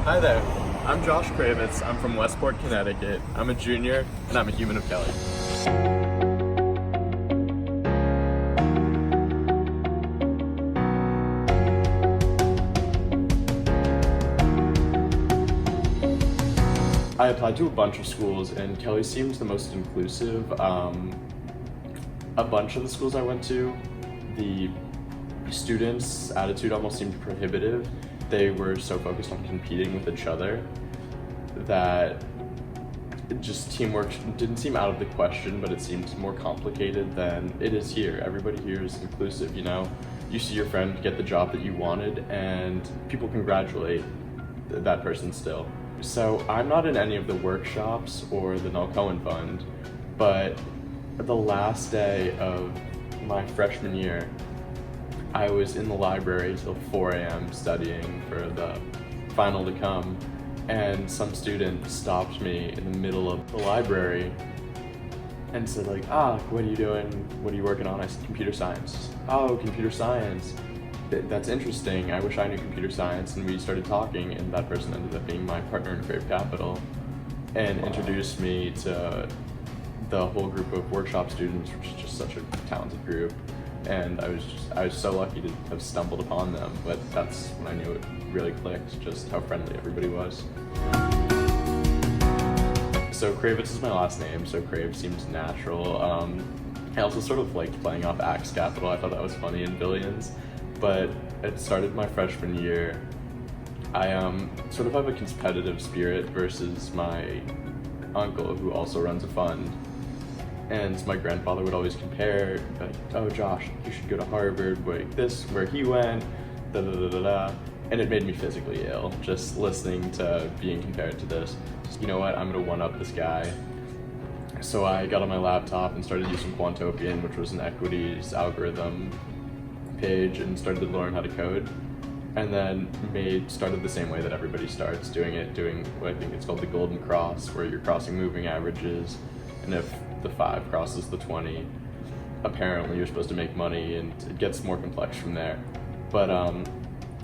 Hi there, I'm Josh Kravetz. I'm from Westport, Connecticut. I'm a junior, and I'm a human of Kelley. I applied to a bunch of schools, and Kelley seems the most inclusive. A bunch of the schools I went to, the students' attitude almost seemed prohibitive. They were so focused on competing with each other that just teamwork didn't seem out of the question, but it seemed more complicated than it is here. Everybody here is inclusive, you know? You see your friend get the job that you wanted, and people congratulate that person still. So I'm not in any of the workshops or the Null Cohen Fund, but the last day of my freshman year, I was in the library till 4 a.m. studying for the final to come, and some student stopped me in the middle of the library and said like, what are you doing? What are you working on? I said, computer science. Oh, computer science. That's interesting. I wish I knew computer science. And we started talking, and that person ended up being my partner in Crave Capital and introduced me to the whole group of workshop students, which is just such a talented group. And I was so lucky to have stumbled upon them, but that's when I knew it really clicked, just how friendly everybody was. So Kravetz is my last name, so Crave seems natural. I also sort of liked playing off Axe Capital. I thought that was funny in Billions, but it started my freshman year. I sort of have a competitive spirit versus my uncle, who also runs a fund. And my grandfather would always compare, like, oh Josh, you should go to Harvard, where he went, da da da da da. And it made me physically ill, just listening to being compared to this. Just, you know what, I'm gonna one-up this guy. So I got on my laptop and started using Quantopian, which was an equities algorithm page, and started to learn how to code. And then started the same way that everybody starts, doing what I think it's called the golden cross, where you're crossing moving averages, and if the 5 crosses the 20, apparently you're supposed to make money, and it gets more complex from there. But I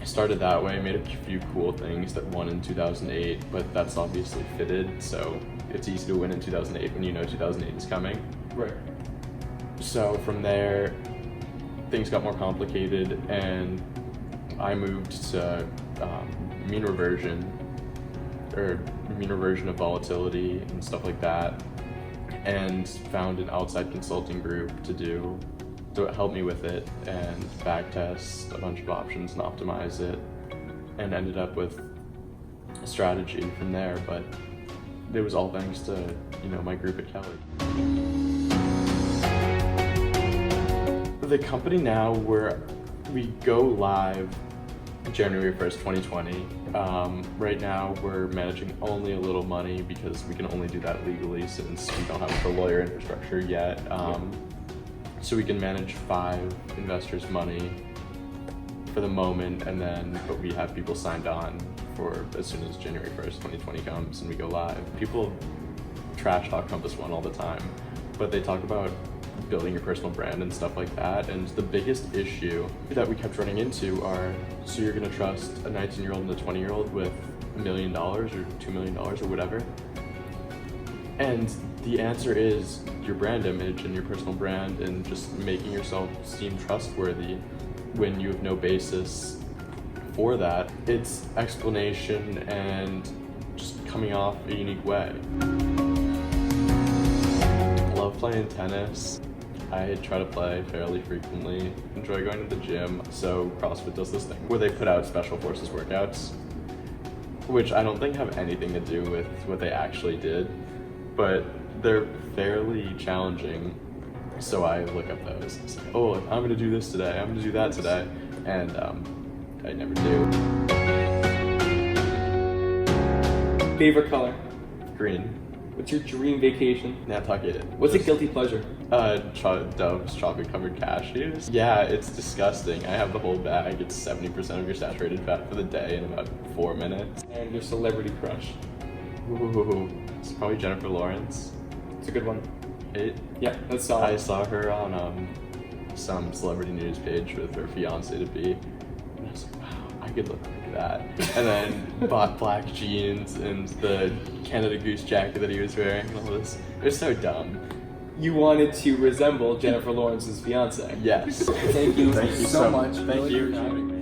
started that way, made a few cool things that won in 2008, but that's obviously fitted, so it's easy to win in 2008 when you know 2008 is coming. Right. So from there, things got more complicated, and I moved to mean reversion of volatility and stuff like that, and found an outside consulting group to help me with it and backtest a bunch of options and optimize it, and ended up with a strategy from there. But it was all thanks to, my group at Kelley. The company now, we go live January 1st, 2020. Right now we're managing only a little money because we can only do that legally since we don't have the lawyer infrastructure yet. So we can manage 5 investors' money for the moment, but we have people signed on for as soon as January 1st, 2020 comes and we go live. People trash talk Compass One all the time, but they talk about building your personal brand and stuff like that. And the biggest issue that we kept running into so you're gonna trust a 19-year-old and a 20-year-old with $1 million or $2 million or whatever? And the answer is your brand image and your personal brand, and just making yourself seem trustworthy when you have no basis for that. It's explanation and just coming off a unique way. I love playing tennis. I try to play fairly frequently, enjoy going to the gym. So CrossFit does this thing where they put out special forces workouts, which I don't think have anything to do with what they actually did, but they're fairly challenging. So I look up those and say, oh, I'm gonna do this today, I'm gonna do that today, and I never do. Favorite color? Green. What's your dream vacation? Nantucket. What's a guilty pleasure? Dove's chocolate covered cashews. Yeah, it's disgusting. I have the whole bag. It's 70% of your saturated fat for the day in about 4 minutes. And your celebrity crush? Ooh, it's probably Jennifer Lawrence. It's a good one. Yeah, that's solid. I saw her on some celebrity news page with her fiance to be, and I was like, wow, I could look like like that, and then bought black jeans and the Canada Goose jacket that he was wearing and all this. It was so dumb. You wanted to resemble Jennifer Lawrence's fiance. Yes. Thank you Thank you so so much. much. Thank Thank you you. for having me.